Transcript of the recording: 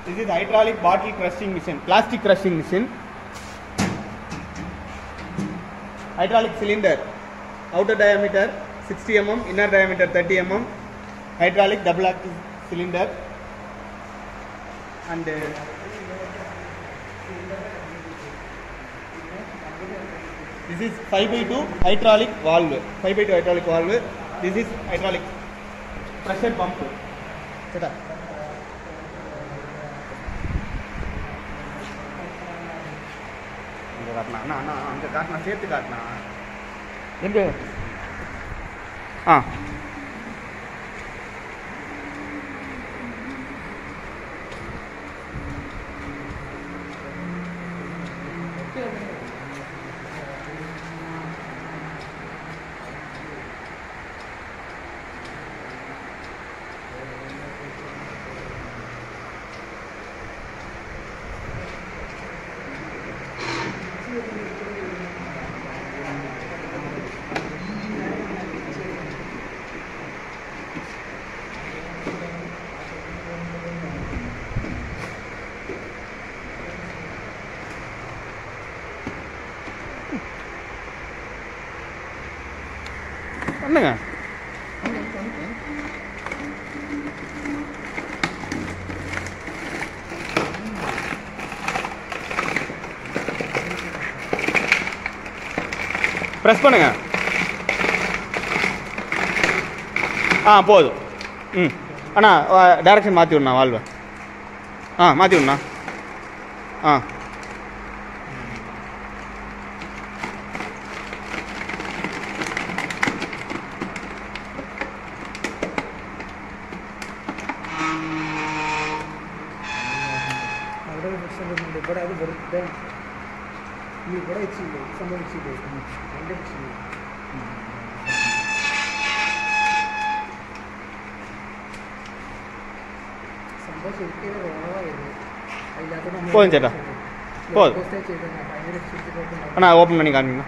This is hydraulic bottle crushing machine, plastic crushing machine. Hydraulic cylinder, outer diameter 60 mm, inner diameter 30 mm. Hydraulic double axis cylinder, and this is 5x2 hydraulic valve. 5x2 hydraulic valve. This is hydraulic pressure pump. Seta. அங்கே காட்டினா சேர்த்து காட்டினா எங்கே பண்ணுங்க. Press பண்ணுங்க. போதும். அண்ணா direction மாற்றி விடணா வால்வை. மாற்றி விடணா. ಕೂಡ ಅದು ಬರುತ್ತೆ. ನೀವು ಕೂಡ ಹೆಚ್ಚಿದೆ ಸಂಭವಿಸಿದೆ ಹೆಚ್ಚಿದೆ സംഭവിച്ചിരിക്കെ போதும் சேட்டா போதும். அண்ணா ஓப்பன் பண்ணி காமிங்கண்ணா.